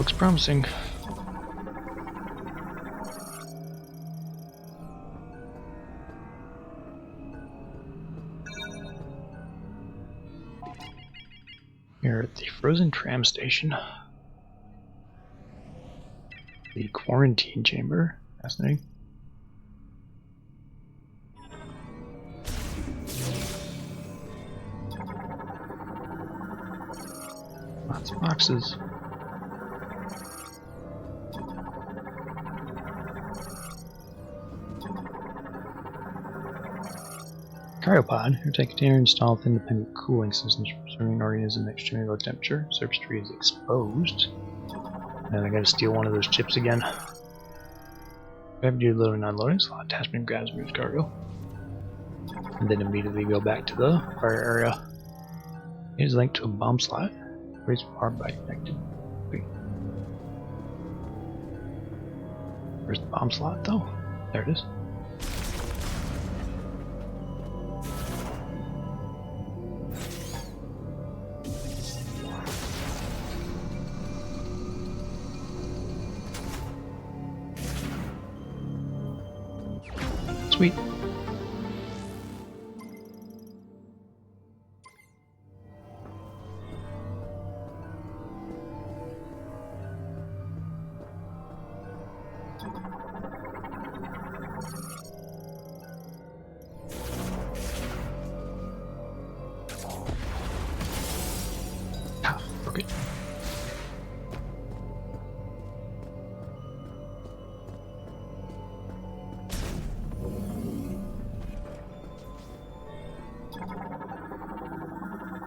Looks promising. Here at the frozen tram station. The quarantine chamber. Fascinating. Lots of boxes. Cryopod. Airtight container installed with independent cooling systems for preserving organisms at extremely low temperature. Surface tree is exposed. And I gotta steal one of those chips again. Heavy-duty loading and unloading. Slot attachment grabs moves cargo. And then immediately go back to the fire area. It is linked to a bomb slot. Raised power by connected. Wait. Where's the bomb slot though? There it is. Sweet. Ah, okay.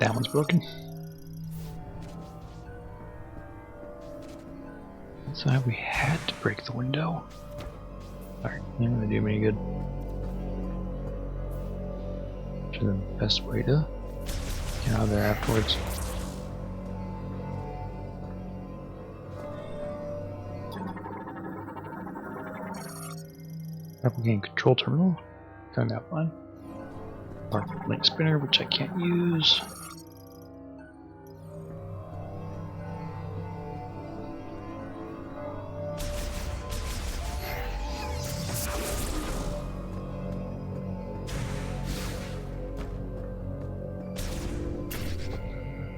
That one's broken. So we had to break the window. Alright, not gonna do me any good. Which is the best way to get out of there afterwards. Replicating control terminal. Found that one. Our link spinner, which I can't use.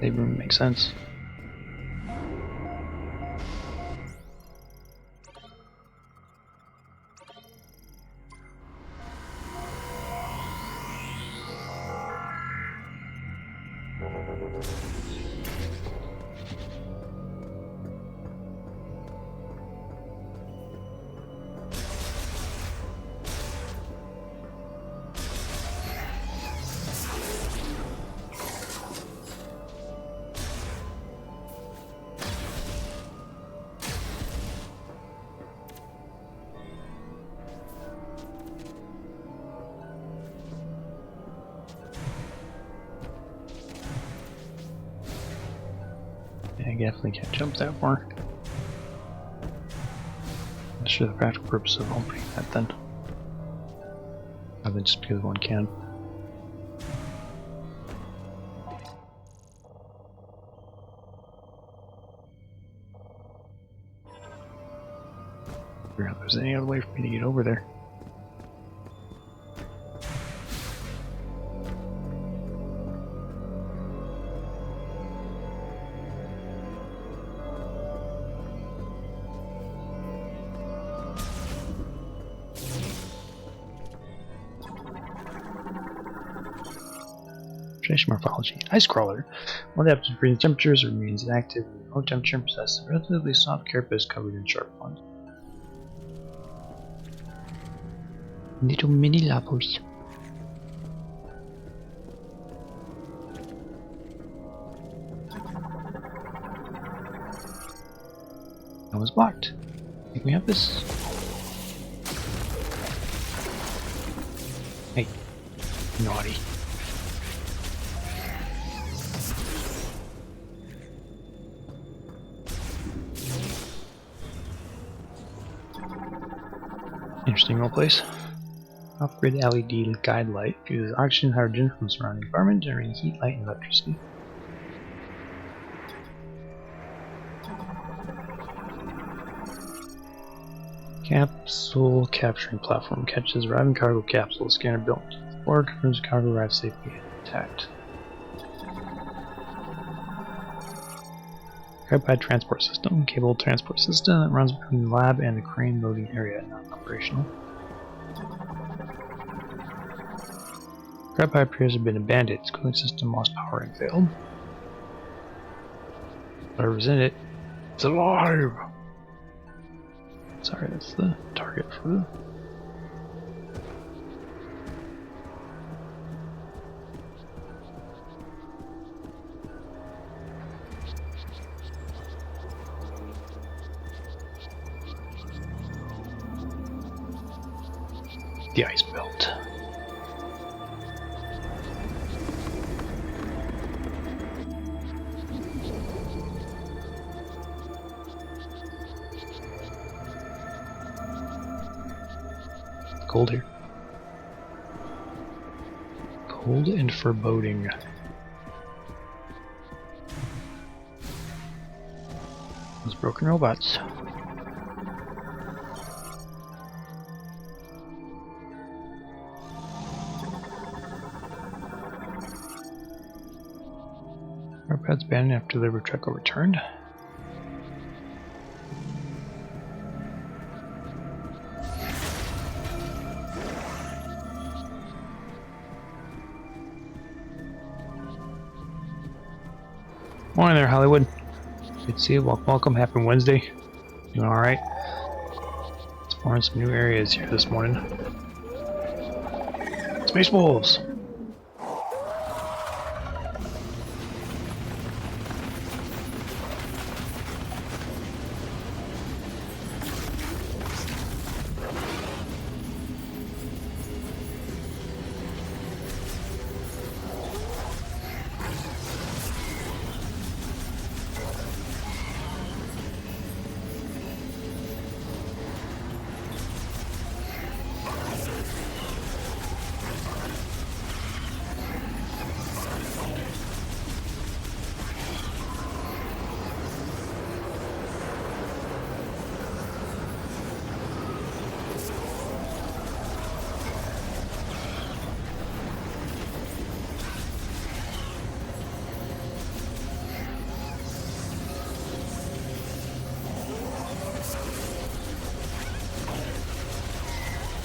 They wouldn't make sense. I definitely can't jump that far. That's sure the practical purpose of opening that then. Other than just because one can. Figure out if there's any other way for me to get over there. Morphology. Ice crawler. One adapted to freezing temperatures, remains inactive at low temperature and possesses a relatively soft carapace covered in sharp points. Little mini levels. That was blocked. I think we have this. Hey, naughty. Interesting role place. Off-grid LED guide light uses oxygen and hydrogen from the surrounding environment, generating heat, light, and electricity. Capsule capturing platform catches arriving cargo capsule. Scanner built. Or confirms cargo arrives safely intact. Graphite transport system. Cable transport system that runs between the lab and the crane loading area. Not operational. Graphite appears to have been abandoned. Its cooling system lost power and failed. Whatever's in it, it's alive! Sorry, that's the target for the ice belt. Cold here. Cold and foreboding. Those broken robots. Our pad's abandoned after the delivery truck overturned. Morning there, Hollywood. Good to see you. Welcome. Happy Wednesday. Doing alright? Exploring some new areas here this morning. Space Wolves!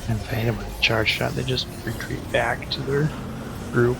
And if I hit them with a charge shot, they just retreat back to their group.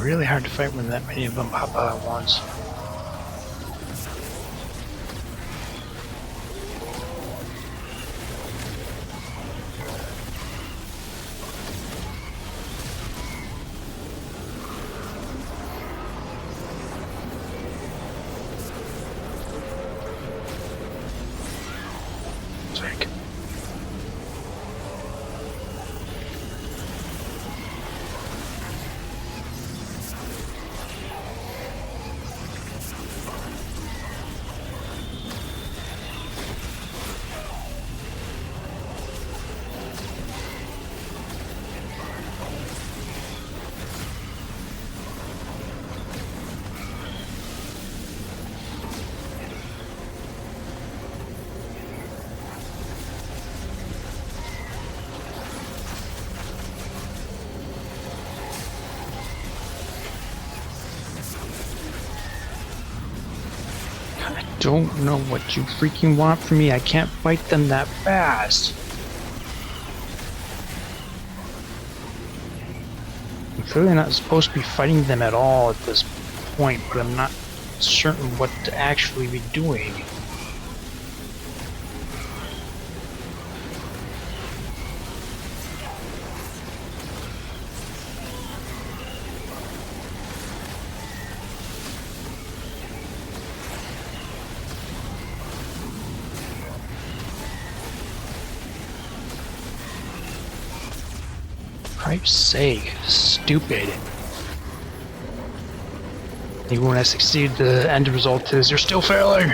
Really hard to fight when that many of them pop out at once. Sick. I don't know what you freaking want from me. I can't fight them that fast. I'm clearly not supposed to be fighting them at all at this point, but I'm not certain what to actually be doing. Christ's sake, stupid. Even when I succeed, the end result is you're still failing.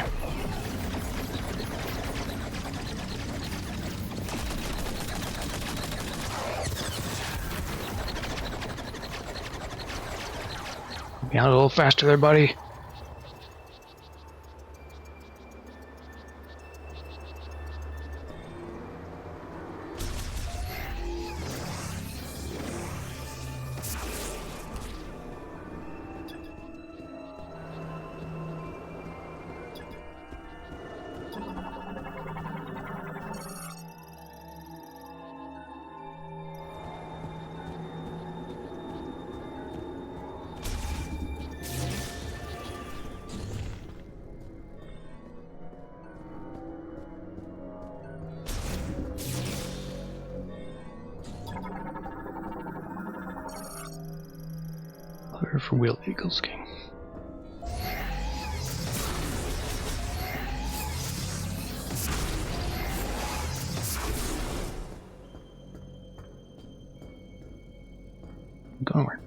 Be on a little faster there, buddy. For wheeled vehicles, king. Going where?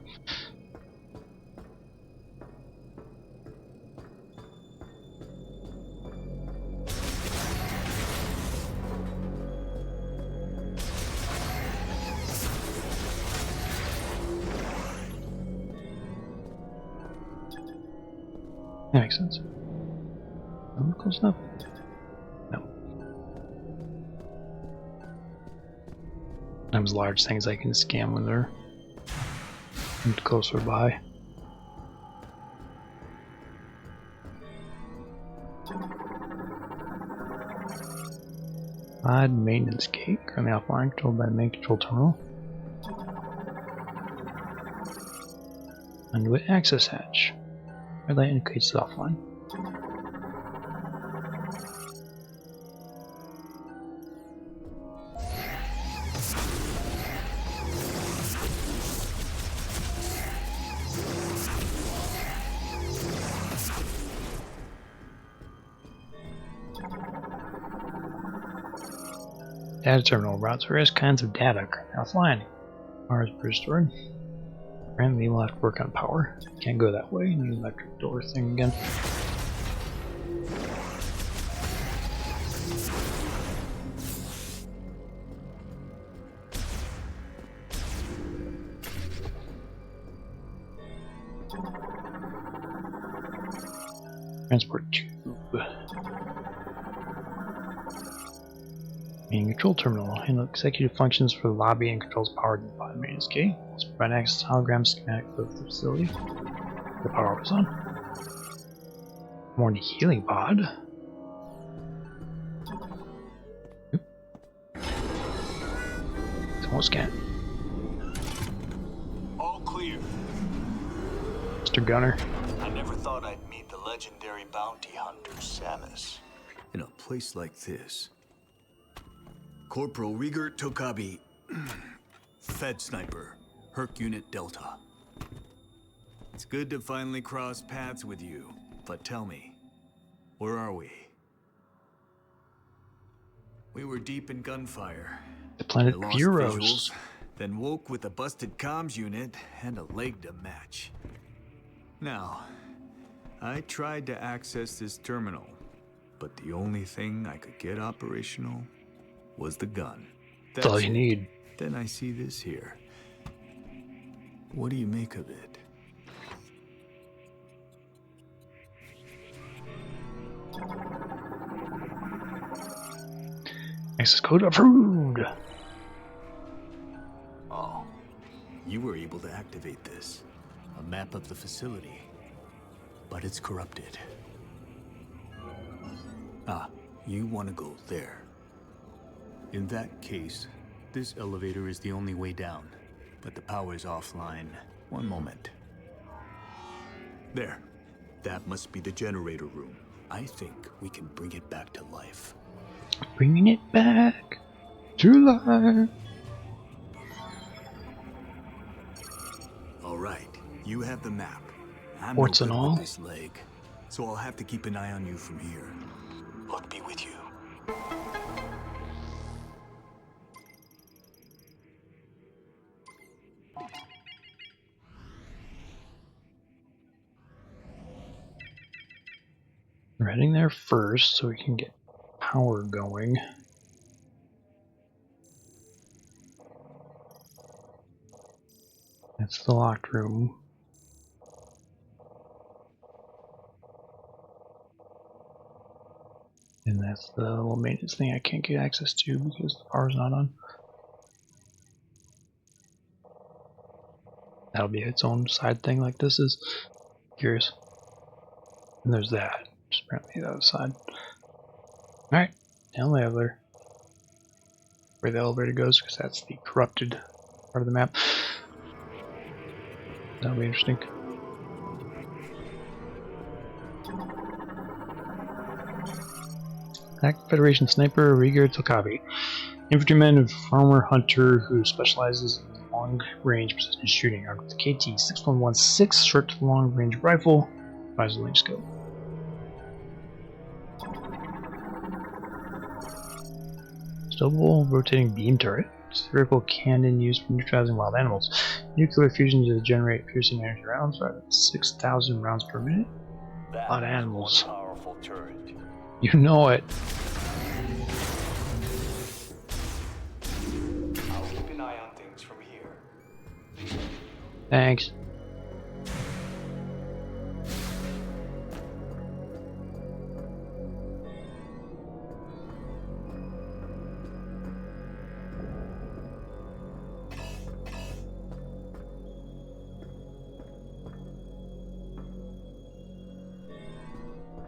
That makes sense. Am I close enough? No. Those large things I can scan when they're closer by. Odd maintenance gate, currently offline, controlled by the main control terminal. Conduit access hatch. Red light indicates it's offline. Data terminal routes various kinds of data currently offline. Power is restored. Apparently we'll have to work on power. Can't go that way. Need electric door thing again. Transport tube. Main control terminal. Handle executive functions for the lobby and controls power by the maintenance gate. Let's provide access to hologram schematic for the facility. The power was on. More healing pod. Oop. Someone scan. All clear. Mr. Gunner. I never thought I'd meet the legendary bounty hunter, Samus. In a place like this. Corporal Rieger Tokabi, Fed Sniper, Herc Unit Delta. It's good to finally cross paths with you, but tell me, where are we? We were deep in gunfire. The planet I lost Bureaus. visuals, then woke with a busted comms unit and a leg to match. Now, I tried to access this terminal, but the only thing I could get operational was the gun. That's all you need. Then I see this here. What do you make of it? Access code approved. Oh, you were able to activate this. A map of the facility. But it's corrupted. Ah, you want to go there. In that case, this elevator is the only way down, but the power's offline. One moment. There. That must be the generator room. I think we can bring it back to life. Bringing it back to life. All right, you have the map. I'm Ports no and good all. with this leg, so I'll have to keep an eye on you from here. Luck be with you. We're heading there first so we can get power going. That's the locked room. And that's the little maintenance thing I can't get access to because the power's not on. That'll be its own side thing like this is. Curious. And there's that. Just apparently the other side. Alright, down the elevator. Where the elevator goes, because that's the corrupted part of the map. That'll be interesting. Act Federation Sniper Rieger Tokavi. Infantryman and farmer hunter who specializes in long-range precision shooting. Armed with the KT-6116 short to long-range rifle. Visor link scope. Stowable rotating beam turret. Spherical cannon used for neutralizing wild animals. Nuclear fusion to generate piercing energy rounds. 6,000 rounds per minute. A lot of animals. Powerful turret. You know it. I'll keep an eye on things from here. Thanks.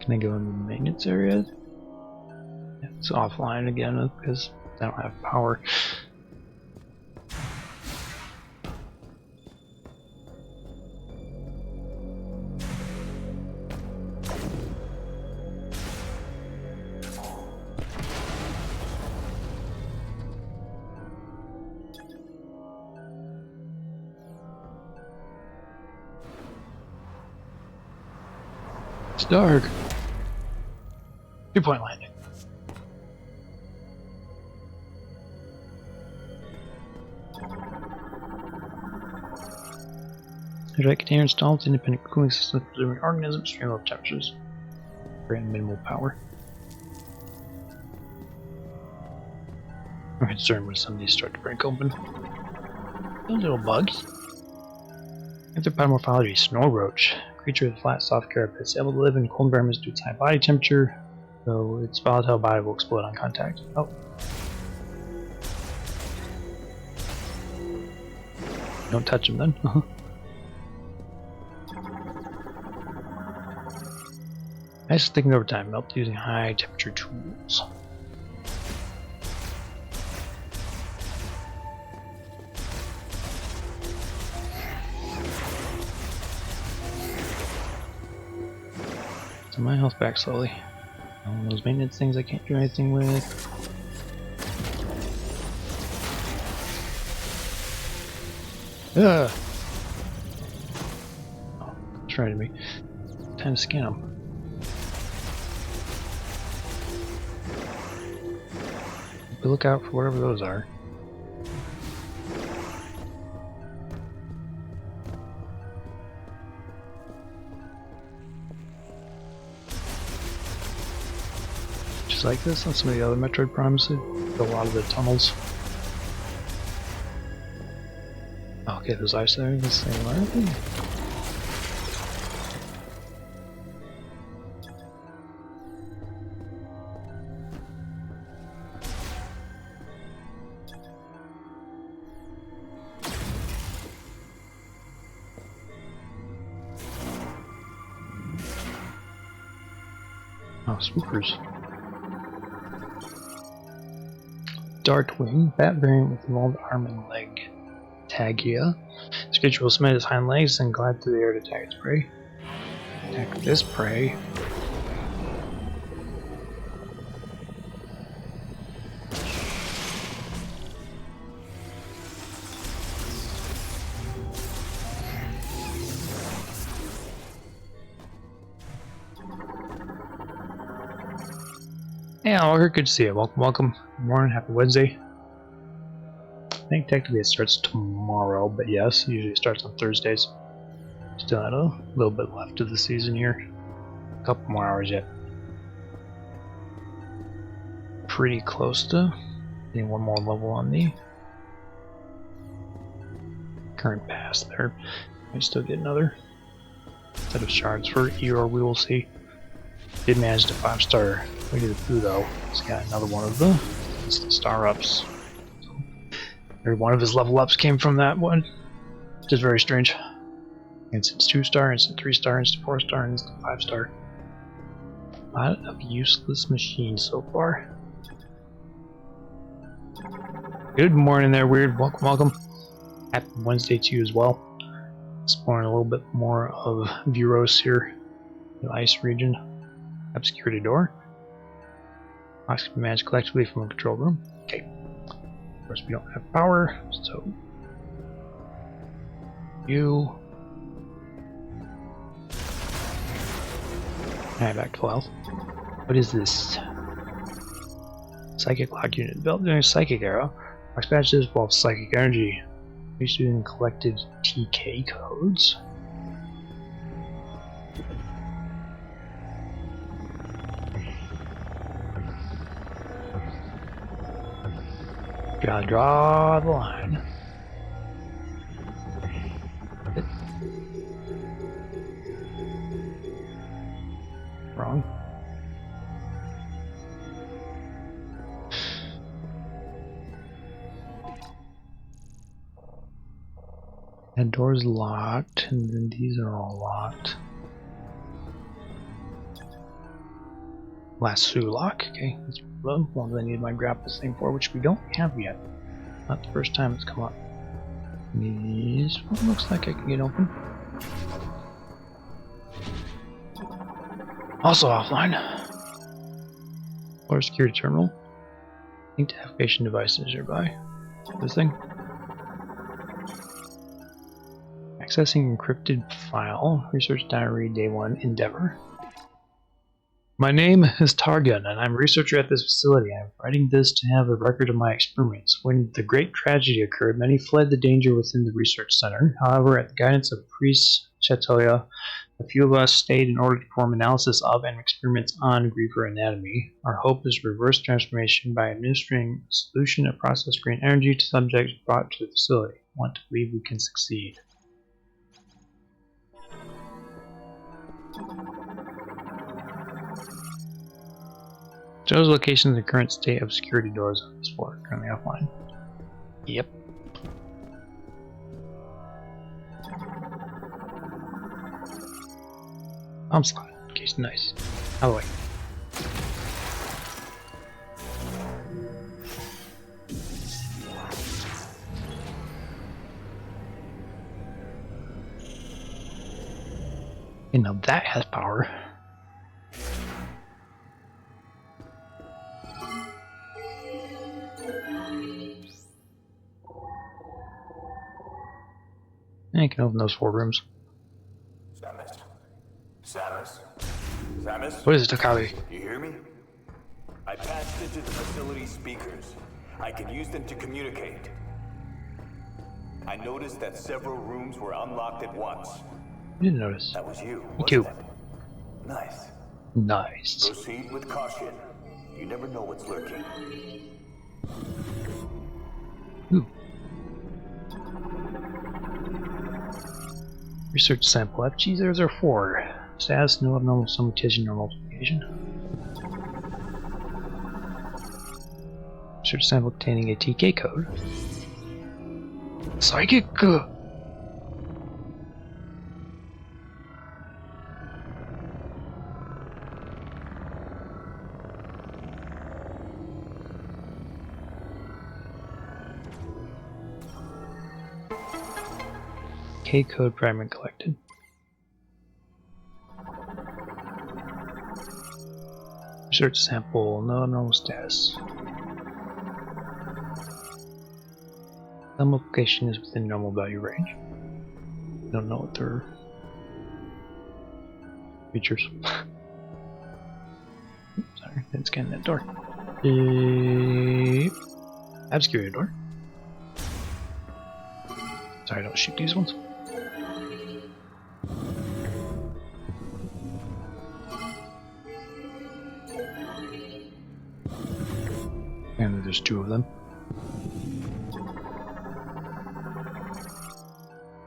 Can I go in the maintenance area? It's offline again because I don't have power. It's dark. 2-point landing. Hydraulic container installed, independent cooling system for living organisms, extreme low temperatures, and minimal power. I'm concerned when some of these start to break open. Those little bugs. Anthropomorphology, snow roach. Creature with flat, soft carapace, able to live in cold environments due to its high body temperature, though its volatile body will explode on contact. Oh. Don't touch him then. Nice sticking over time. Melt using high temperature tools. So my health back slowly. Those maintenance things I can't do anything with. Ugh! Oh, try to me. Time to scan them. Look out for whatever those are. Just like this on some of the other Metroid primes, a lot of the tunnels. Okay, those ice there, the same, aren't they? Oh, swoopers. Dartwing, bat variant with evolved arm and leg. Tagia. This creature will submit its hind legs and glide through the air to attack its prey. Attack this prey. Yeah, Walker, good to see you. Welcome, welcome. Good morning, happy Wednesday. I think technically it starts tomorrow, but yes, usually it starts on Thursdays. Still had a little bit left of the season here. A couple more hours yet. Pretty close to getting one more level on the current pass there. I still get another set of shards for Eeyore, we will see. Did manage to 5-star Winnie the Pooh though. He's got another one of the star ups. Every one of his level ups came from that one. Which is very strange. Instant 2-star, instant 3-star, instant 4-star, and instant 5-star. A lot of useless machines so far. Good morning there, Weird. Welcome, welcome. Happy Wednesday to you as well. Exploring a little bit more of Vuros here. The ice region. Obscurity door. Locks can be managed collectively from the control room. Okay. Of course, we don't have power, so. You. Alright, back to full health. What is this? Psychic lock unit. Developed during Psychic era. Locks badges involve psychic energy. Used in collected TK codes. Gotta draw the line. Wrong. That door's locked, and then these are all locked. Lasso lock, okay, that's one that I need my grapple thing for, which we don't have yet. Not the first time it's come up. This one looks like I can get open. Also offline. Or security terminal. Linked activation devices nearby. This thing. Accessing encrypted file. Research diary day 1 endeavor. My name is Targun, and I'm a researcher at this facility. I'm writing this to have a record of my experiments. When the great tragedy occurred, many fled the danger within the research center. However, at the guidance of Priest Chatoya, a few of us stayed in order to perform analysis of and experiments on Griefer anatomy. Our hope is reverse transformation by administering a solution of process green energy to subjects brought to the facility. I want to believe we can succeed. Shows locations and current state of security doors on this floor, currently offline. Yep. Bomb slot. Okay, nice. Out of the way. And now that has power. I can open those 4 rooms. Samus? Samus? Samus? What is it, Takabe? You hear me? I passed into the facility speakers. I can use them to communicate. I noticed that several rooms were unlocked at once. I didn't notice. That was you, Thank you. wasn't it? Nice. Nice. Proceed with caution. You never know what's lurking. Ooh. Research sample. FG 004. Status: no abnormal summutation or multiplication. Research sample containing a TK code. Psychic! K code fragment collected. Research sample, no abnormal status. Some multiplication is within normal value range. Don't know what their features. Oops, sorry, didn't scan that door. Obscurity door. Sorry, don't shoot these ones. And there's 2 of them.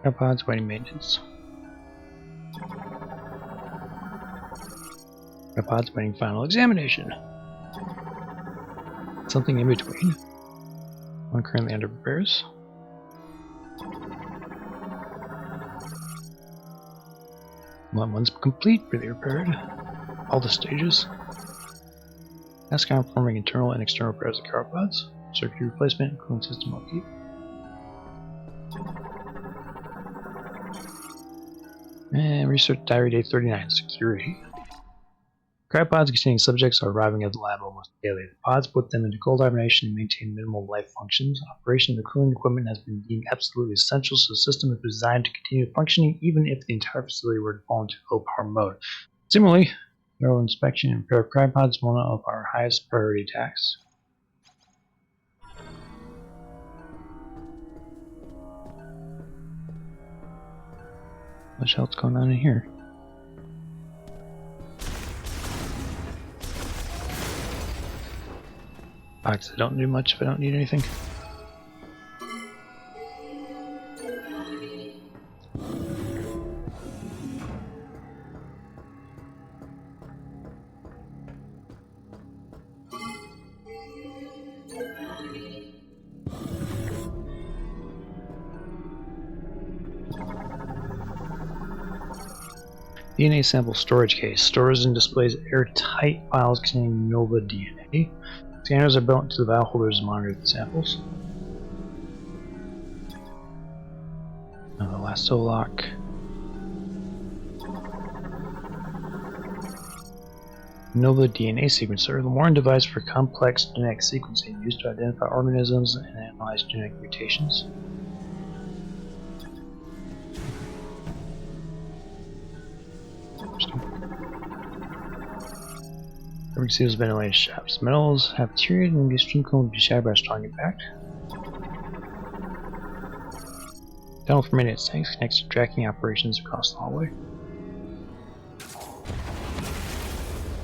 Airpods waiting maintenance. Airpods waiting final examination. Something in between. One currently under repairs. One's completely repaired. All the stages. Task on performing internal and external repairs of car pods. Circuit replacement, cooling system upkeep. And research diary day 39, security. Crypods containing subjects are arriving at the lab almost daily. The pods put them into cold hibernation and maintain minimal life functions. Operation of the cooling equipment has been deemed absolutely essential, so the system is designed to continue functioning even if the entire facility were to fall into low power mode. Similarly, thorough inspection and repair of crypods is one of our highest priority tasks. What else going on in here? Box, I don't do much if I don't need anything. DNA sample storage case. Stores and displays airtight files containing Nova DNA. Scanners are built into the vial holders to monitor the samples. Another lasso lock. Nova DNA sequencer, the Lamorn device for complex genetic sequencing used to identify organisms and analyze genetic mutations. Covering seals ventilated shafts. Metals have deteriorated and be stream cooled to shattered by a strong impact. Tunnel for maintenance tanks connects to tracking operations across the hallway.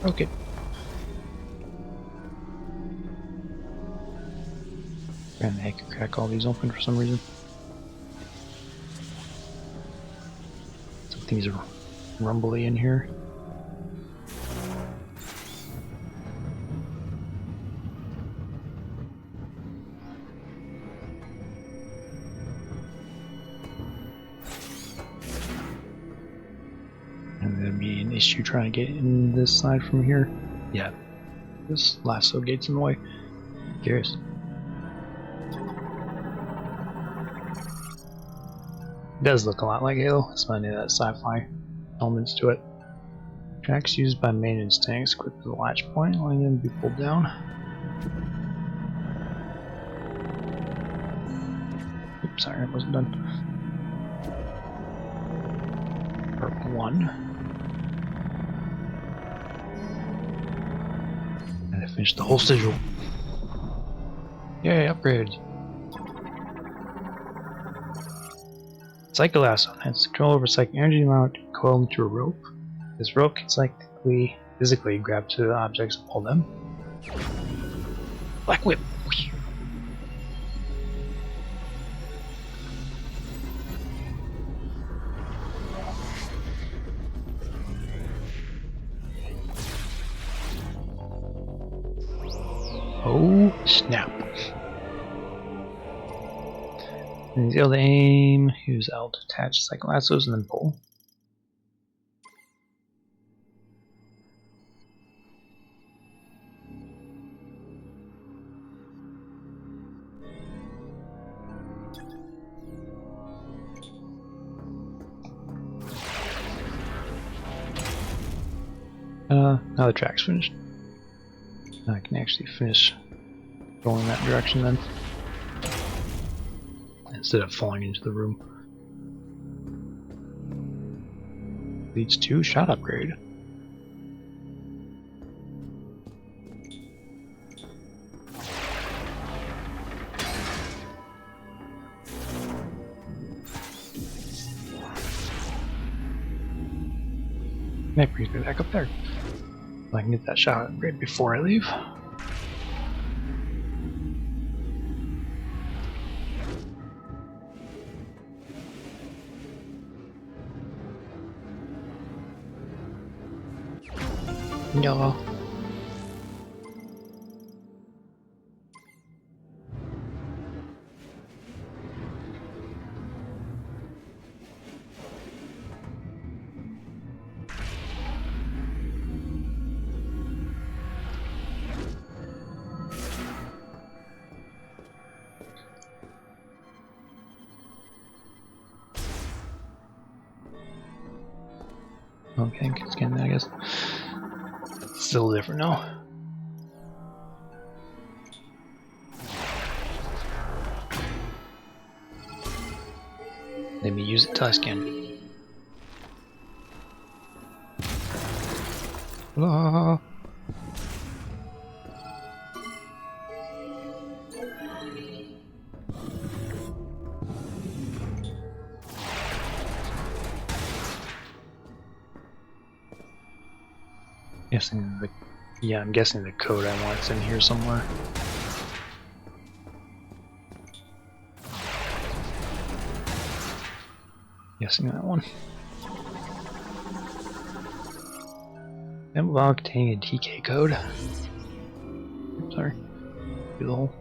Okay. And I could crack all these open for some reason. Some things are rumbly in here. Issue trying to get in this side from here. Yeah, this lasso gate's in the way. Curious. It does look a lot like Halo. It's funny that sci-fi elements to it. Tracks used by maintenance tanks equipped with a latch point, allowing them to be pulled down. Oops, sorry, I wasn't done. Part 1. Finish the whole sigil. Yay, upgrades. Psycho lasso has control over psychic energy amount coiled into a rope. This rope can physically grab to the objects and pull them. Black whip. Oh, snap. And he's able to aim, use L to attach cycle lassos and then pull. Now the track's finished. I can actually finish going that direction then, instead of falling into the room. Leads to shot upgrade. That brings me back up there. So I can get that shot right before I leave. Yellow. Okay, can scan that, I guess. Still different now. Let me use it till I scan. Ah. Guessing the I'm guessing the code I want's in here somewhere. Guessing that one. And while containing a TK code. Sorry. Do the hole.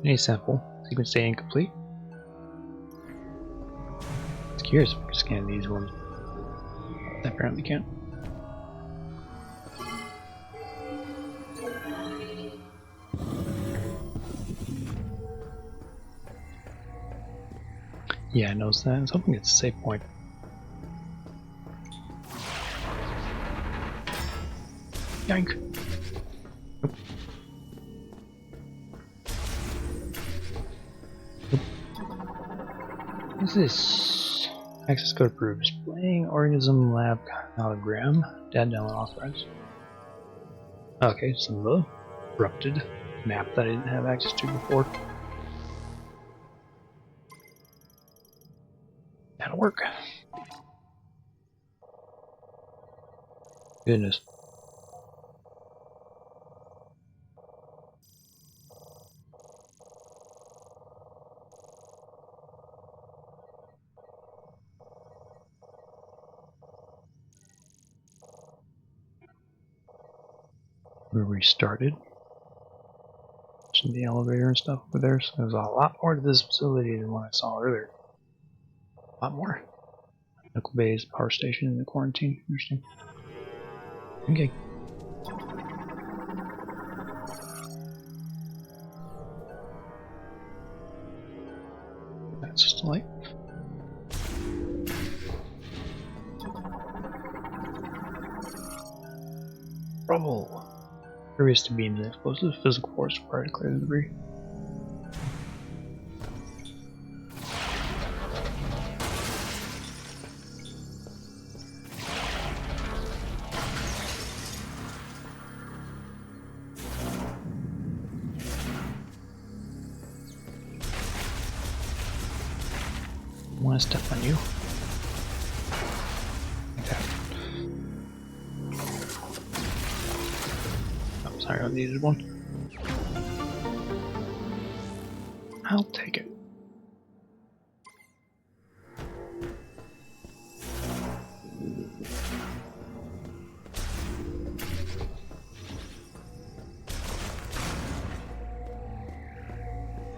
Any sample. Sequence stay incomplete. It's curious if we can scan these ones. I apparently can't. Yeah, I noticed that. I was hoping it's a save point. Yank. Nope. Nope. What's this? Access code approved. Displaying organism lab hologram. Data download authorized. Okay, some of the corrupted map that I didn't have access to before. That'll work. Goodness. We restarted. The elevator and stuff over there, so there's a lot more to this facility than what I saw earlier. A lot more. Nickel Bay's power station in the quarantine. Interesting. Okay. That's just a light. Rubble. Curious to beam the explosive physical force required to clear the debris. I want to step on you. Like that. Oh, sorry, I needed one. I'll take it.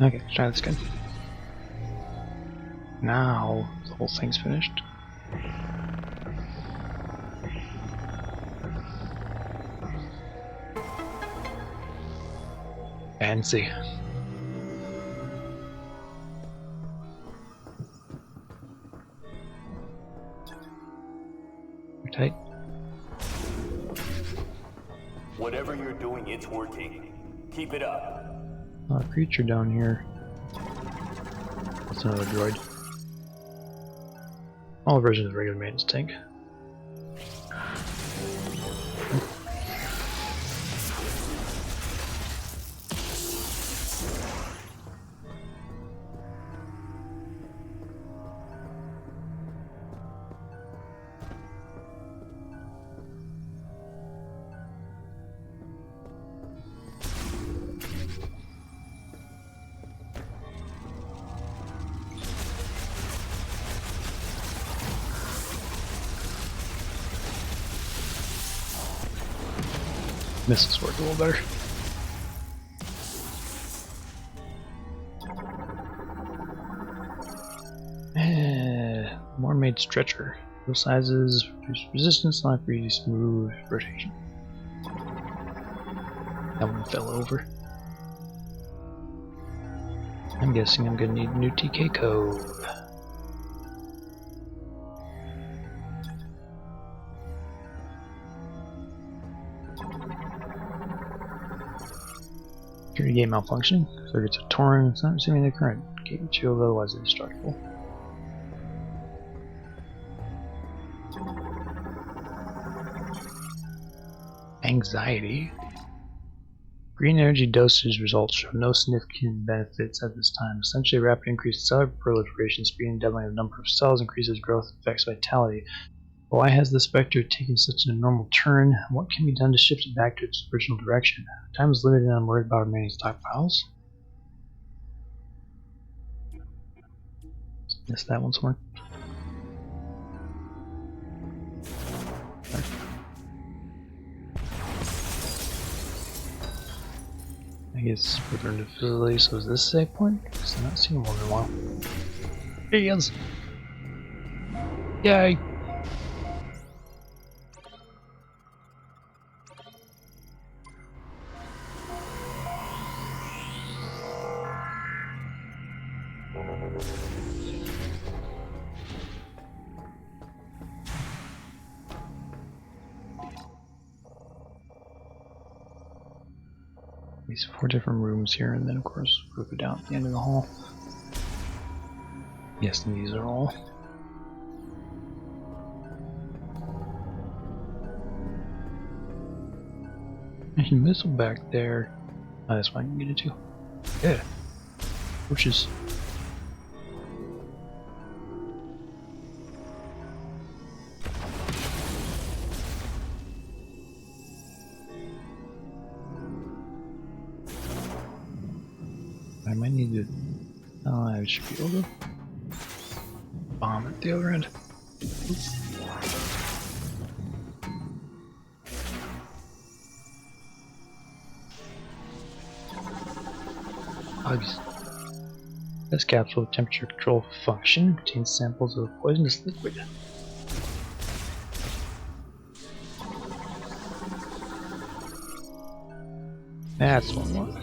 Okay, let's try this again. Now the whole thing's finished. Fancy. You're tight. Whatever you're doing, it's working. Keep it up. A creature down here. That's another droid. All versions of the regular maintenance tank. Missiles work a little better. More made stretcher. Little sizes, reduce resistance, not for easy smooth rotation. That one fell over. I'm guessing I'm gonna need a new TK code. Security gate malfunctioning. Circuits are torn. It's not receiving the current. Gate shield, otherwise indestructible. Anxiety. Green energy dosage results show no significant benefits at this time. Essentially, rapid increase in cellular proliferation, speed and doubling of the number of cells increases growth and affects vitality. Why has the Spectre taken such an abnormal turn? What can be done to shift it back to its original direction? Time is limited and I'm worried about remaining stockpiles. Missed that one somewhere. I guess return to facility, so is this a save point? Because I've not seen one in a while. Here he is! Yay! These 4 different rooms here, and then of course we'll go down at the end of the hall. Yes, and these are all. There's a missile back there. Oh, that's why I can get it too. Yeah. Torches. I might need to. Oh, I should be able to bomb at the other end. Oops. Bugs. This capsule with temperature control function contains samples of poisonous liquid. That's one more.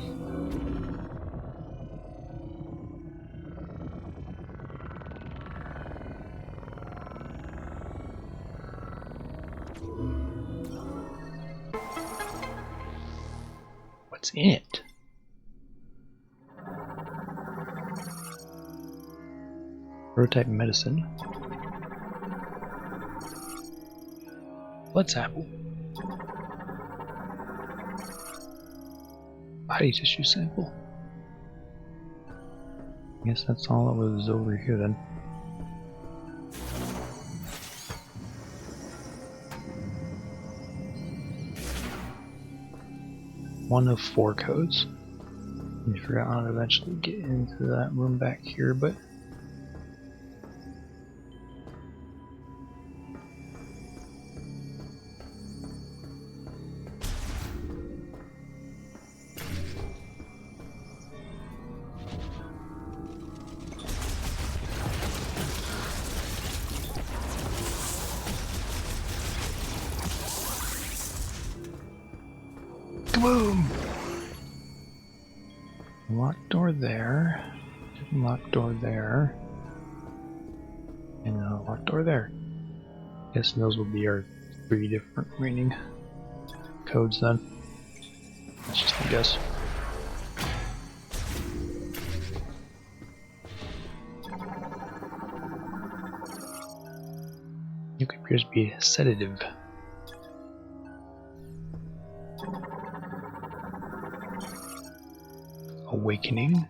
What's in it? Prototype medicine. Blood sample. Body tissue sample. I guess that's all that was over here then. One of 4 codes. I forgot how to eventually get into that room back here, but kaboom! Locked door there, locked door there, and a locked door there. Guess those will be our 3 different remaining codes then. That's just a guess. appears to be a sedative. Awakening.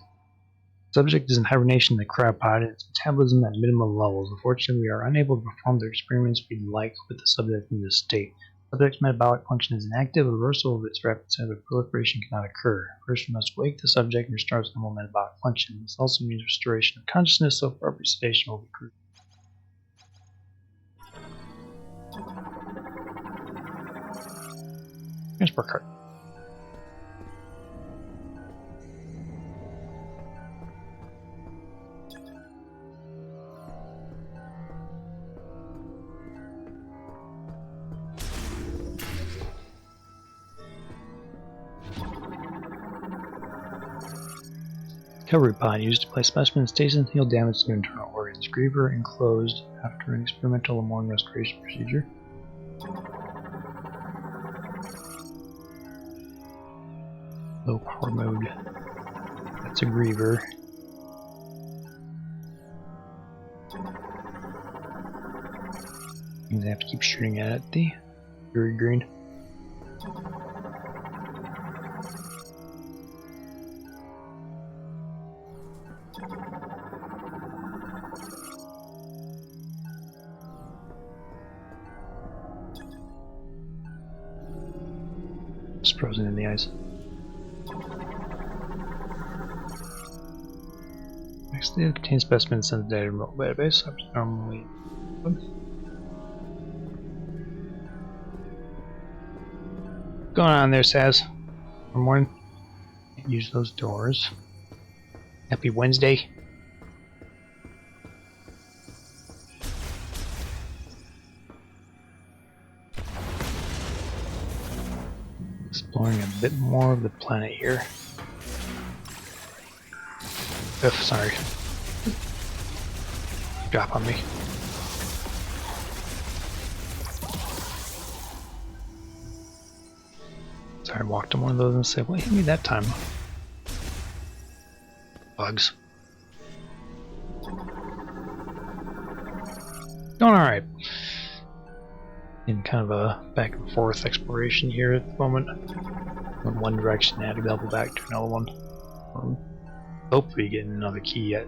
Subject is in hibernation in the cryopod and its metabolism at minimum levels. Unfortunately, we are unable to perform the experiments we'd like with the subject in this state. Subject's metabolic function is inactive. A reversal of its rapid cellular proliferation cannot occur. First, we must wake the subject and restore its normal metabolic function. This also means restoration of consciousness, so appropriate sedation will be crucial. Transport card. Recovery pod used to place specimen stasis and heal damage to internal organs. Griever enclosed after an experimental Lamorn restoration procedure. Low power mode. That's a griever. Means I have to keep shooting at it. The very green. It's frozen in the ice. Next data contains specimens sent to data remote database. Normally. What's going on there, Saz? Good morning. Can't use those doors. Happy Wednesday. Exploring a bit more of the planet here. Ugh, sorry. Drop on me. Sorry, I walked on one of those and said, what hit me that time? Bugs. Going alright. In kind of a back and forth exploration here at the moment. Went one direction, I had to double back to another one. Hopefully getting another key yet.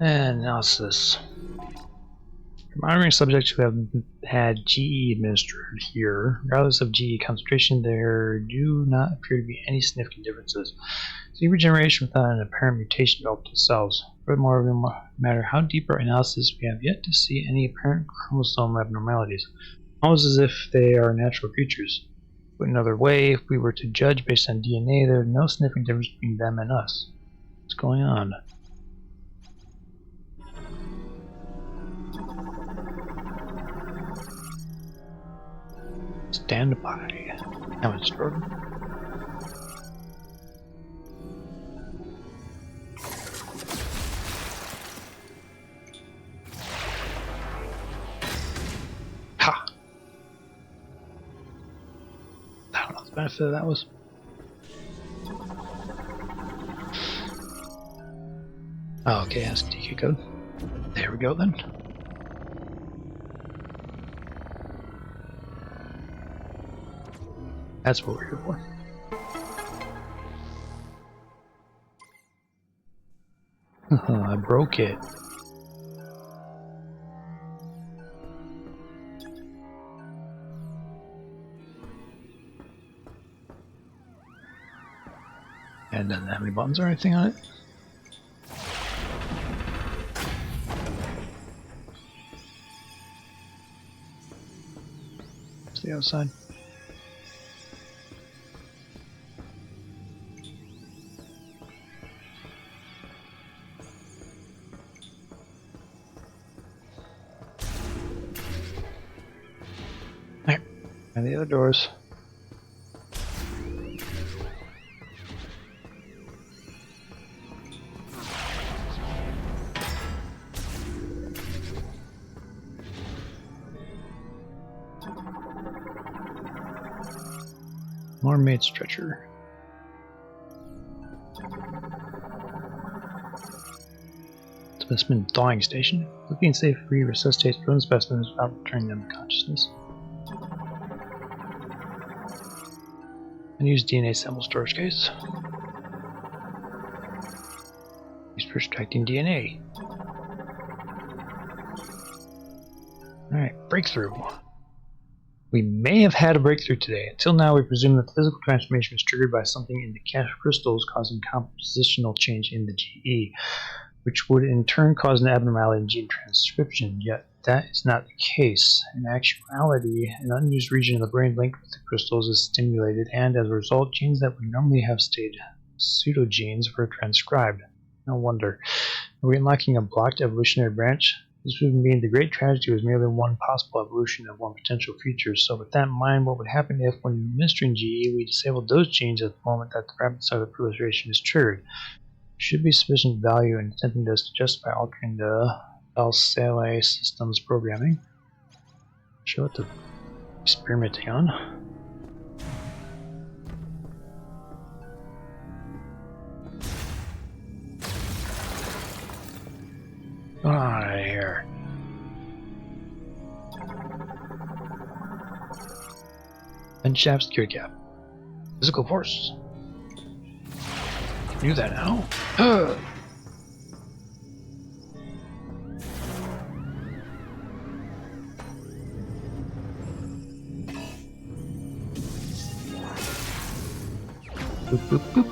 And analysis. Monitoring subjects who have had GE administered here. Regardless of GE concentration, there do not appear to be any significant differences. See regeneration without an apparent mutation developed in cells. Furthermore, no matter how deep our analysis, we have yet to see any apparent chromosome abnormalities. Almost as if they are natural creatures. Put another way, if we were to judge based on DNA, there is no significant difference between them and us. What's going on? Stand by. Now it's started. Ha! I don't know what the benefit of that was. Oh, okay, ask DK code. There we go then. That's what we're here for. I broke it. And doesn't have any buttons or anything on it. Stay outside. There. And the other doors. Mermaid stretcher. Specimen thawing station. Looking safe free resuscitates frozen specimens without returning them to consciousness. Unused DNA sample storage case. Used for extracting DNA. Alright, breakthrough. We may have had a breakthrough today. Until now, we presume that the physical transformation was triggered by something in the cache crystals causing compositional change in the GE, which would in turn cause an abnormality in gene transcription. Yet that is not the case. In actuality, an unused region of the brain linked with the crystals is stimulated, and as a result, genes that would normally have stayed pseudogenes were transcribed. No wonder. Are we unlocking a blocked evolutionary branch? This would mean the great tragedy was merely one possible evolution of one potential future. So with that in mind, what would happen if, when administering GE, we disabled those genes at the moment that the rapid cellular proliferation is triggered? There should be sufficient value in attempting this to justify altering the Valsalei system's programming. Show what the experimenting on. Get out of here. And shaft security gap. Physical force. Do that now. Boop, boop, boop.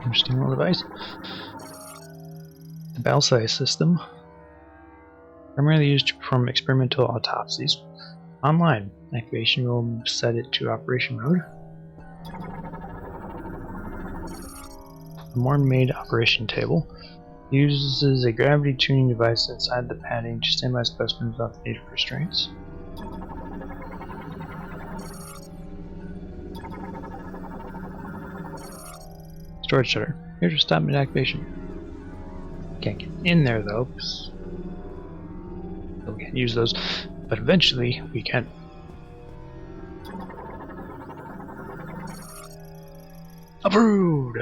Interesting little device. The Valsalei system, primarily used to perform experimental autopsies. Online. Activation will set it to operation mode. Lamorn made operation table. Uses a gravity tuning device inside the padding to stabilize specimens without the need for restraints. Storage shutter. Here's your stop mid activation. Can't get in there though, so we can't use those, but eventually we can. Approved!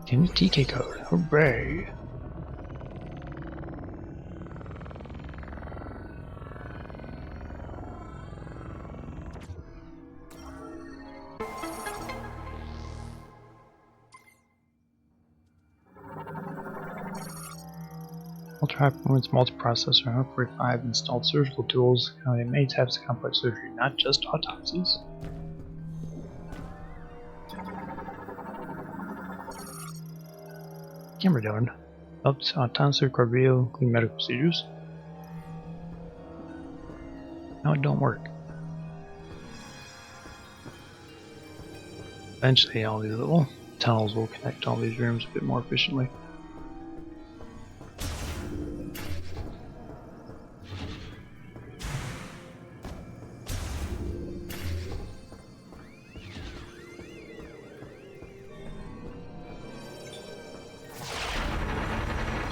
In the TK code. Hooray! Ultra high performance multiprocessor and Upgrade 5 installed surgical tools accommodating many types of complex surgery, not just autopsies. Camera doing? Helps autonomously record video, including medical procedures. No, it don't work. Eventually all these little tunnels will connect all these rooms a bit more efficiently.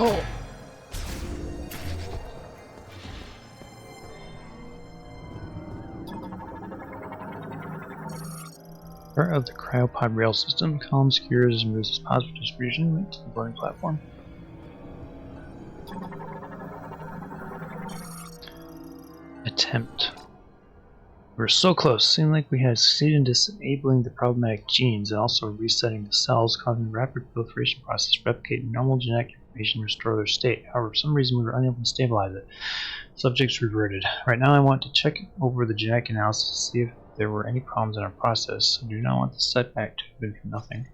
Oh! Part of the cryopod rail system, column secures and moves its positive distribution linked to the boarding platform. Attempt. We were so close. Seemed like we had succeeded in disabling the problematic genes and also resetting the cells, causing the rapid proliferation process to replicate normal genetic information and restore their state. However, for some reason we were unable to stabilize it. Subjects reverted. Right now I want to check over the genetic analysis to see if there were any problems in our process. I do not want the setback to have been for nothing.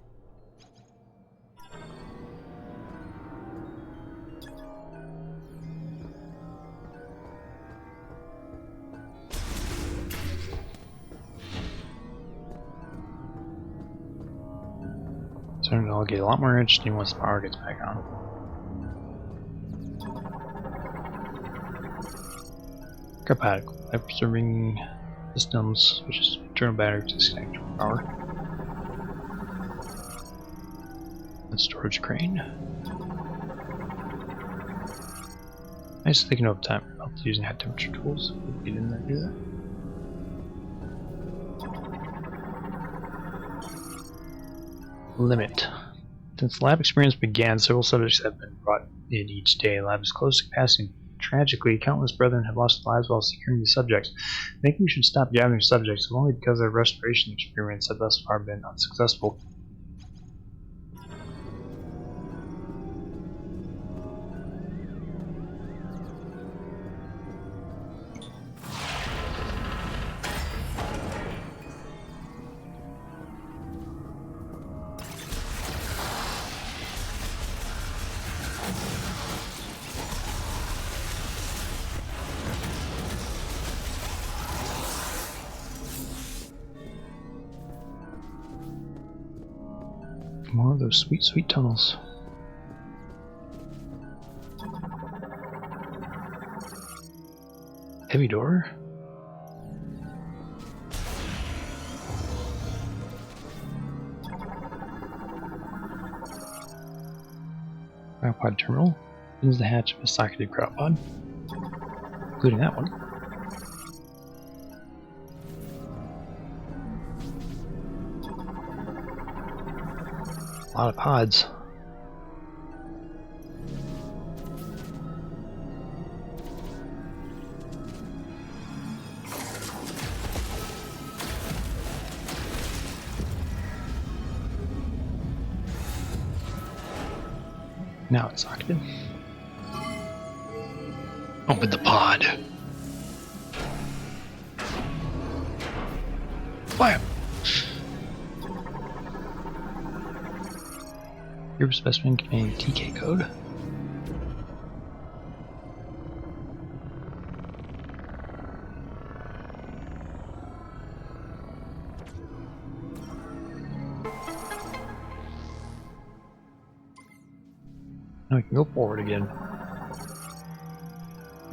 So I'll get a lot more interesting once the power gets back on. Compatible. Preserving systems, which is internal battery to disconnect from power. And storage crane. Nice thinking over time about using high temperature tools. We didn't do that. Limit. Since lab experience began, several subjects have been brought in each day. Lab is close to capacity. Tragically, countless brethren have lost their lives while securing these subjects. I think we should stop gathering subjects, only because their restoration experiments have thus far been unsuccessful. More of those sweet, sweet tunnels. Heavy door? Cryopod terminal. Opens the hatch of a socketed cryopod, including that one. A lot of pods. Now it's socketed. Open the pod. Fire! Group specimen containing TK code. Now we can go forward again.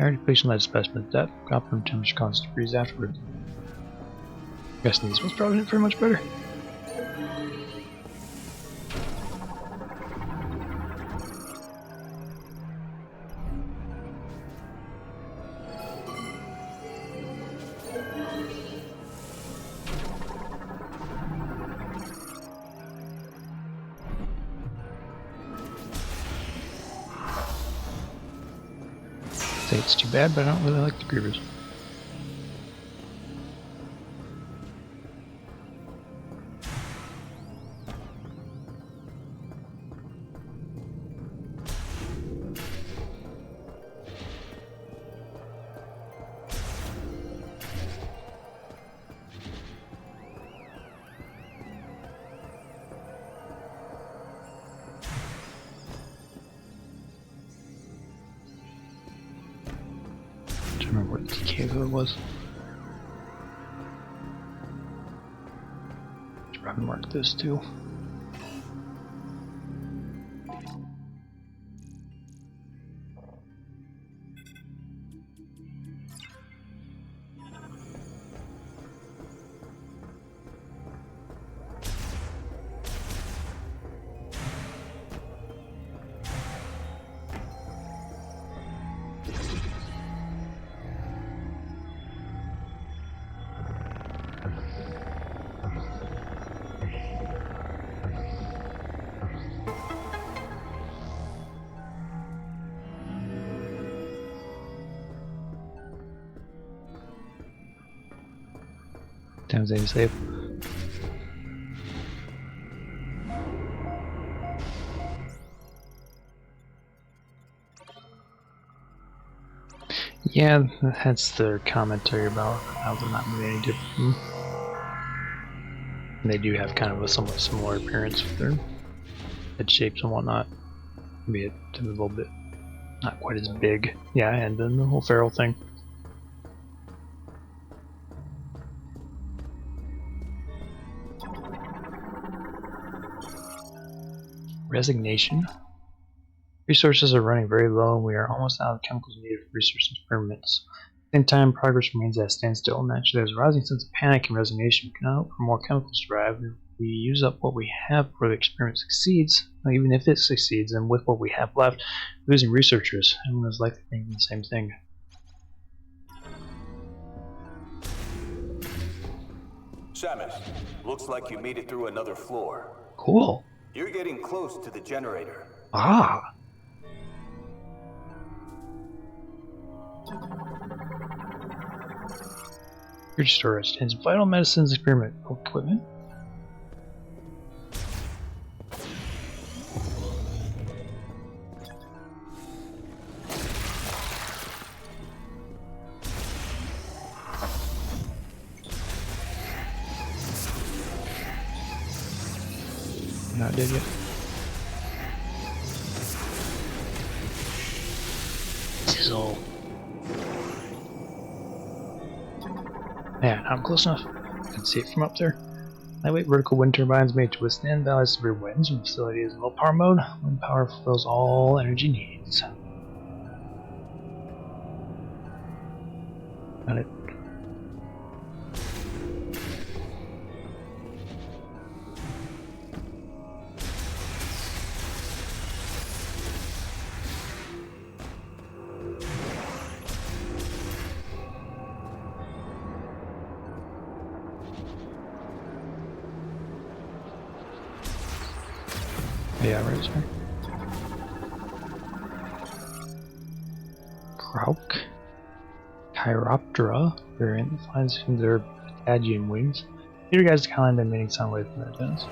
Articulation led specimen depth, copper and temperature constant degrees afterwards. Guessing these ones probably didn't fare much better. It's too bad, but I don't really like the Grievers. I don't remember what the TK code was. Should probably mark this too. Times 80 save. Yeah, that's their commentary about how they're not really any different. And they do have kind of a somewhat similar appearance with their head shapes and whatnot. Maybe a little bit not quite as big. Yeah, and then the whole feral thing. Resignation. Resources are running very low and we are almost out of chemicals needed for research experiments. At the same time, progress remains at a standstill. Naturally, there's a rising sense of panic and resignation. We cannot hope for more chemicals to arrive. If we use up what we have before the experiment succeeds, even if it succeeds, and with what we have left, losing researchers. Everyone is likely thinking the same thing. Samus, looks like you made it through another floor. Cool. You're getting close to the generator. Ah. Research storage contains vital medicines, experimental equipment. Not dead yet. Sizzle. Yeah, I'm close enough. I can see it from up there. Lightweight vertical wind turbines made to withstand Valley's severe winds. When the facility is in low power mode, wind power fulfills all energy needs. Got it. Yeah, right, sorry. Krauk. Chiroptera variant finds from their Patagian wings. Your guys kind of emitting sound wave from their antennas.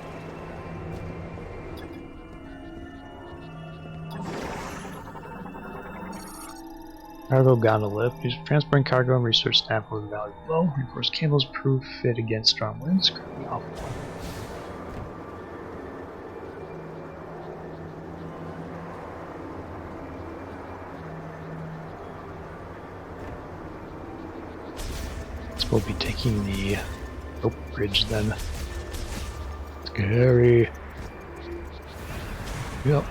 Cargo gondola lift used for transporting cargo and research staff over the valley below. Reinforced cables prove fit against strong winds. Currently offline. We'll be taking the rope bridge then. Scary. Yep.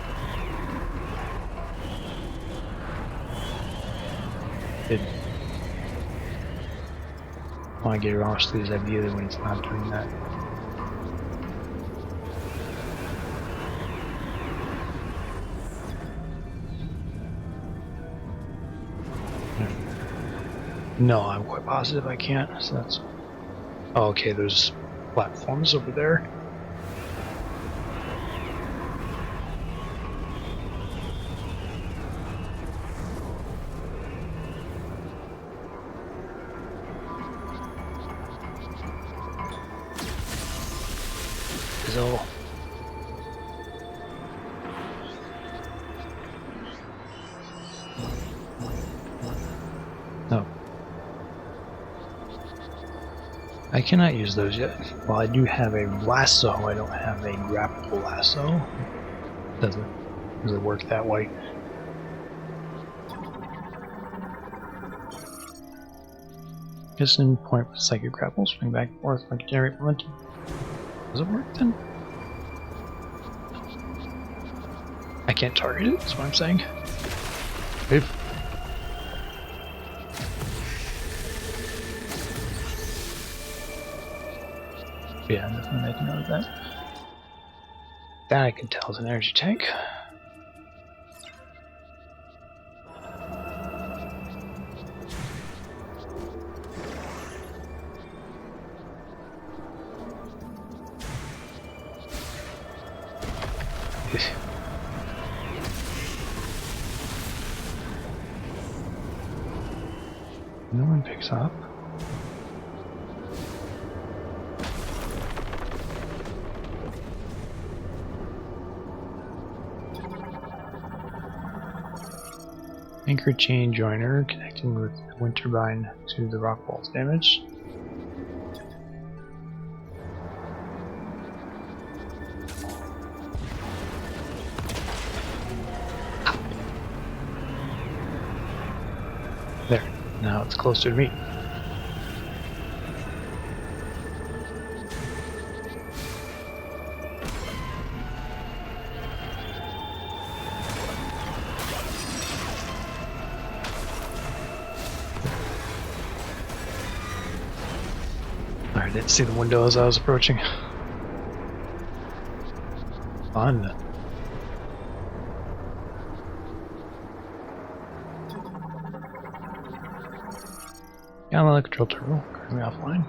It want to get lost to this idea that when it's not doing that. No, I'm quite positive I can't. So that's. Oh, okay, there's platforms over there. So. No. I cannot use those yet. While I do have a lasso, I don't have a grapple lasso. Doesn't really work that way. Piston point with psychic grapple, swing back and forth, I can generate momentum. Does it work then? I can't target it, that's what I'm saying. If yeah, I'm definitely making note of that. That I can tell is an energy tank. No one picks up. Anchor chain joiner connecting with the wind turbine to the rock wall's damage. There, now it's closer to me. I didn't see the window as I was approaching. Fun. Download the control terminal, currently offline.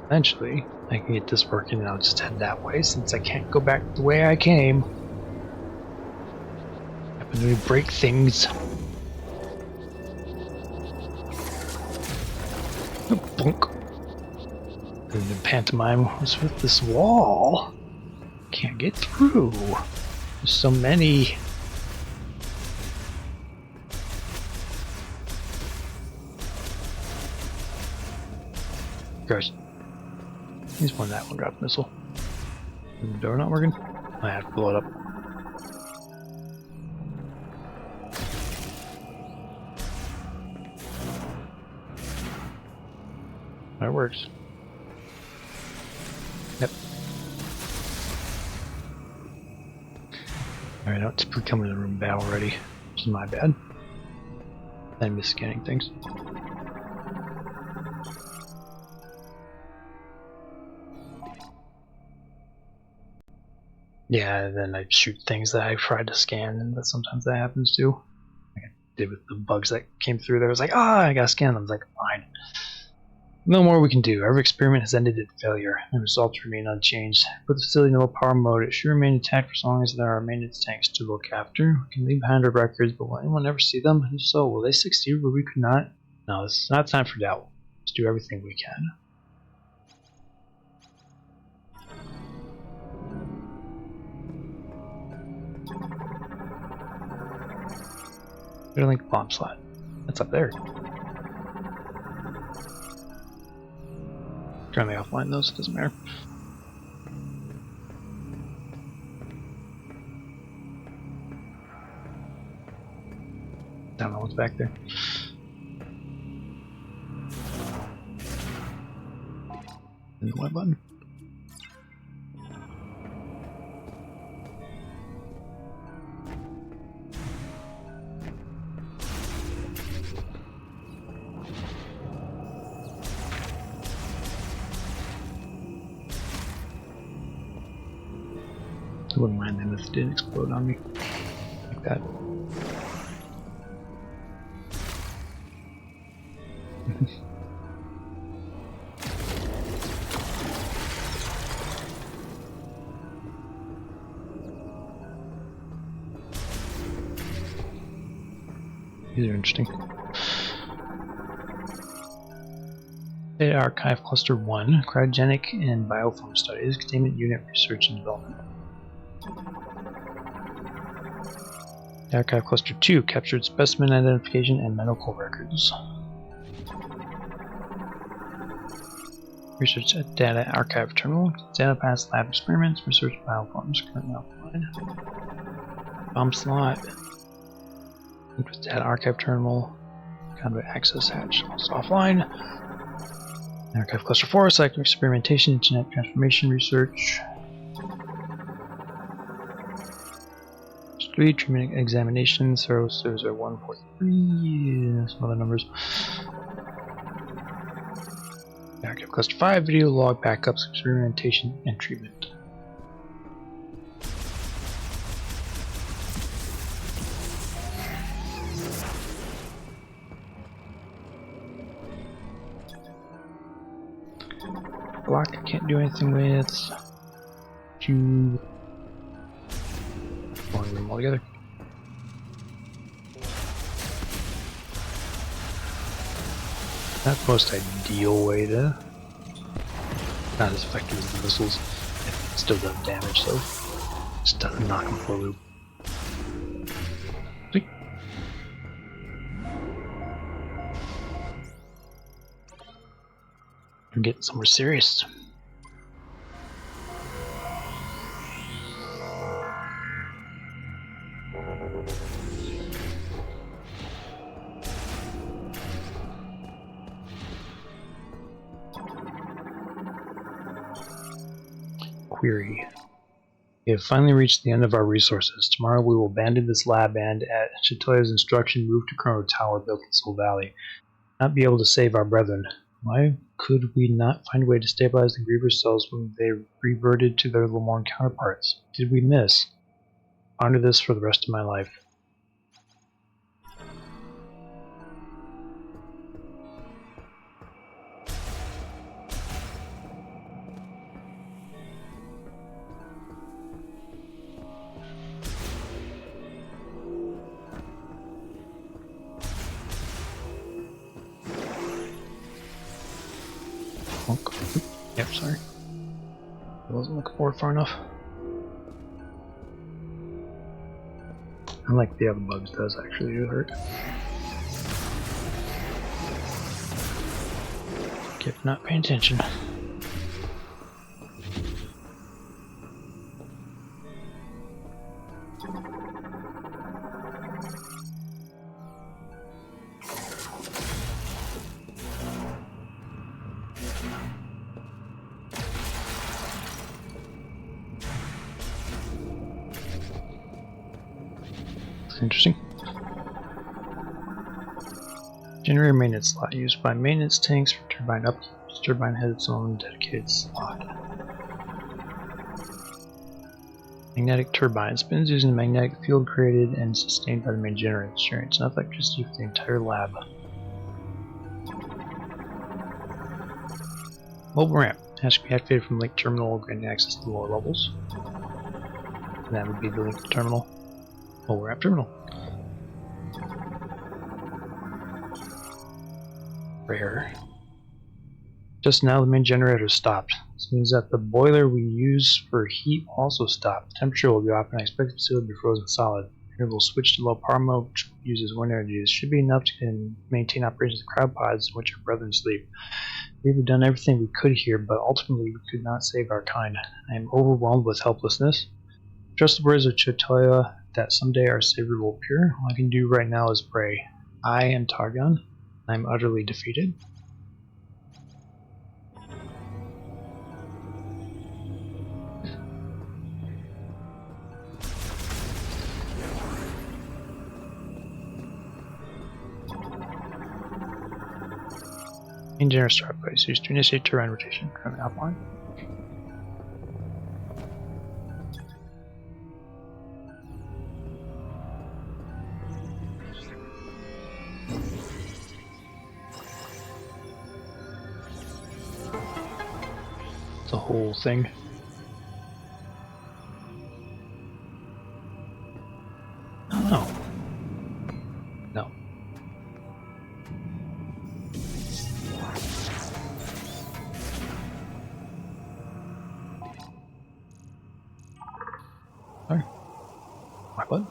Eventually, I can get this working and I'll just head that way since I can't go back the way I came. Happen to break things. Bonk. And the pantomime was with this wall. Can't get through. There's so many. Gosh. He's one that one drop missile. Is the door not working? I have to blow it up. That works. Yep. Alright, I don't typically come into the room battle already, which is my bad. I miss scanning things. Yeah, and then I shoot things that I tried to scan, and that sometimes that happens too. Like I did with the bugs that came through there. I was like, I gotta scan them. I was like, fine. No more we can do. Every experiment has ended in failure. The results remain unchanged. Put the facility in low power mode. It should remain intact for as long as there are maintenance tanks to look after. We can leave behind our records, but will anyone ever see them? If so, will they succeed where we could not? No, this is not time for doubt. Let's do everything we can. Link bomb slot. That's up there. Currently offline though, so it doesn't matter. Don't know what's back there. And the white button. I wouldn't mind them if it didn't explode on me like that. These are interesting. Data Archive Cluster 1, Cryogenic and Bioform Studies, Containment Unit Research and Development. Archive Cluster 2, Captured Specimen Identification and Medical Records. Research at Data Archive Terminal, Data Pass Lab Experiments, Research Bioforms, currently offline. Bomb Slot, linked with Data Archive Terminal, Conduit Access Hatch, also offline. Archive Cluster 4, Selective Experimentation, Genetic Transformation Research. 3, Treatment Examination, Service 143, some other numbers. Archive Cluster 5, Video Log Backups, Experimentation, and Treatment. Block, I can't do anything with. Cube. One room altogether. Not the most ideal way to. Not as effective as the missiles. It still does damage though. Just doesn't knock them for a loop. See? We're getting somewhere serious. Query. We have finally reached the end of our resources. Tomorrow we will abandon this lab and, at Chitoya's instruction, move to Chrono Tower built in Soul Valley. Not be able to save our brethren. Why could we not find a way to stabilize the Griever cells when they reverted to their Lamorn counterparts? Did we miss? Ponder this for the rest of my life. Yep, sorry. I wasn't looking forward far enough. Unlike the other bugs, does actually do hurt. Kept not paying attention. Interesting. Generator maintenance slot used by maintenance tanks for turbine upkeep. This turbine has its own dedicated slot. Magnetic turbine spins using the magnetic field created and sustained by the main generator. Generates enough electricity for the entire lab. Mobile ramp has to be activated from link terminal, granting access to lower levels. And that would be the link terminal. Mobile ramp terminal. Rare. Just now the main generator stopped. This means that the boiler we use for heat will also stop. The temperature will drop and I expect the facility to be frozen solid. Here we'll switch to low power mode, which uses wind energy. This should be enough to maintain operations of crowd pods in which our brethren sleep. We've done everything we could here, but ultimately we could not save our kind. I am overwhelmed with helplessness. Trust the words of Chotoya that someday our Savior will appear. All I can do right now is pray. I am Targon. I am utterly defeated. Main generator start place used to initiate turbine rotation. Currently offline. The whole thing. Oh no. No. Sorry. My button.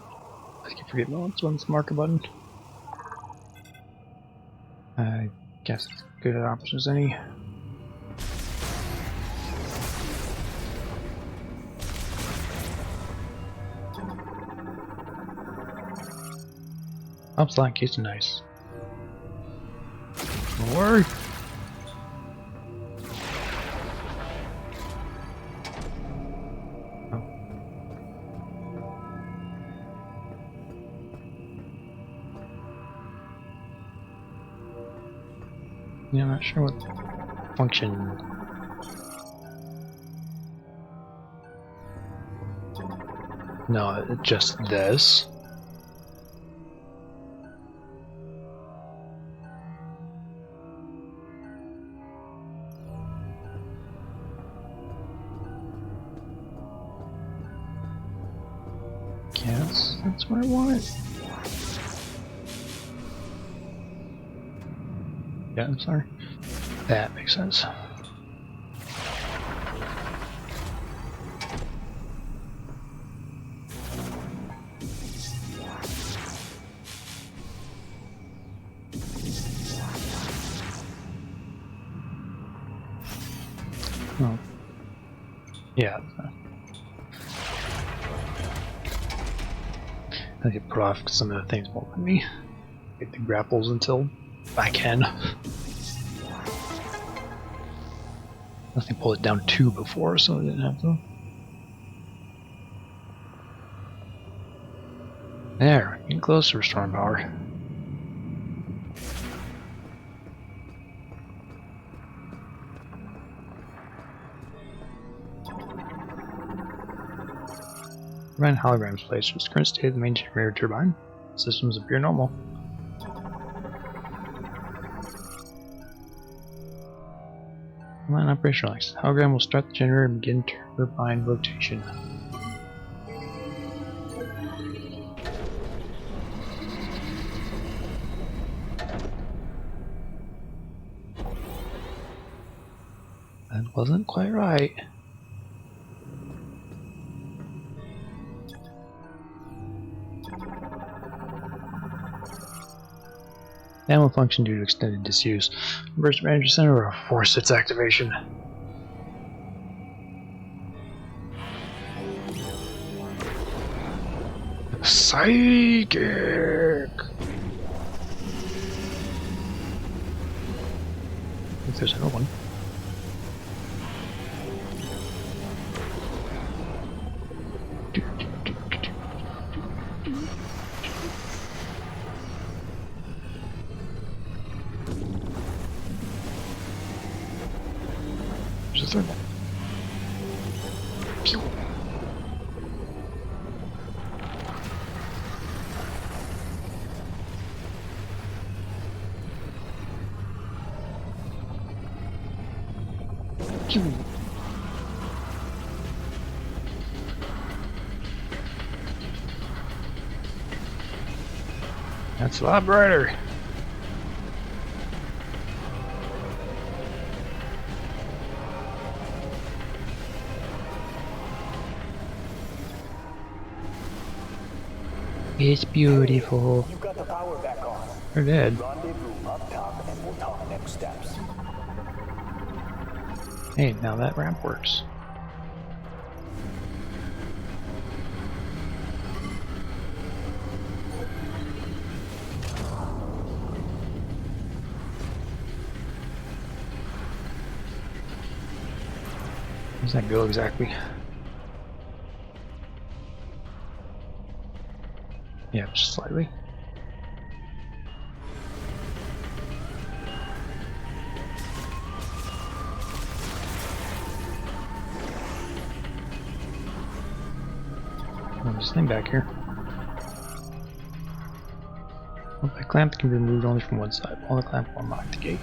I keep forgetting that one's the marker button. I guess it's good at options as any. Helps that case nice. Don't worry. Oh. Yeah, I'm not sure what function. No, just this. Yes, that's what I wanted. Yeah, I'm sorry. That makes sense. Oh. Yeah. I get put off because some of the things won't let me get the grapples until I can. Nothing pulled it down 2 before, so I didn't have to. There, getting close to restoring power. Turbine holograms placed. What's the current state of the main generator turbine? Systems appear normal. Turbine operationalized. Hologram will start the generator and begin turbine rotation. That wasn't quite right. That will function due to extended disuse. Burst Manager Center will force its activation. Psychic! I think there's another one. There's a third one. Pew. Pew. That's a lot brighter. It's beautiful. You got the power back on. We're dead. Rendezvous up top and we'll talk next steps. Hey, now that ramp works. Where does that go exactly? Yeah, just slightly. There's this thing back here. Well, the clamp can be removed only from one side. While the clamp will unlock the gate.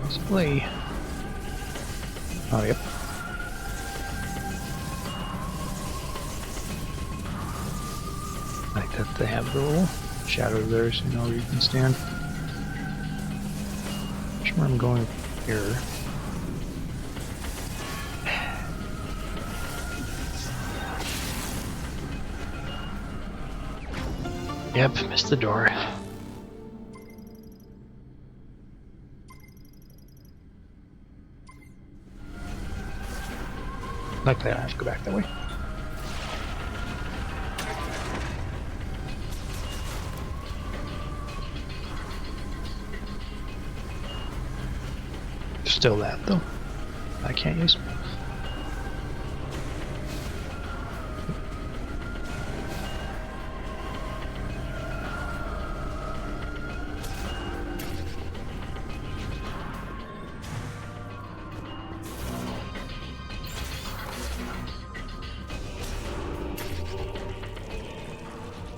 Display. Oh, yep. I like that they have the little shadow there so you know where you can stand. Which where I'm going here. Yep, missed the door. Likely I have to go back that way. Still that though. I can't use.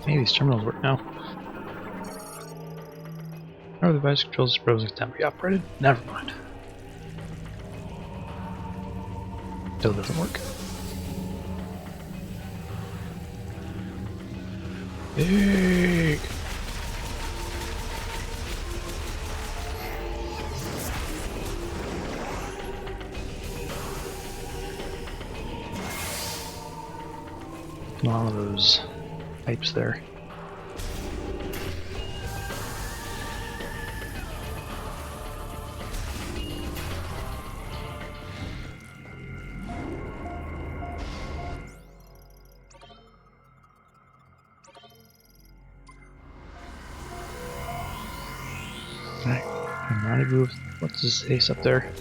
Maybe these terminals work now. How are the device controls frozen can be operated? Never mind. Still doesn't work. Big. One of those pipes there. Alright, I'm rendezvous with what's his face up there.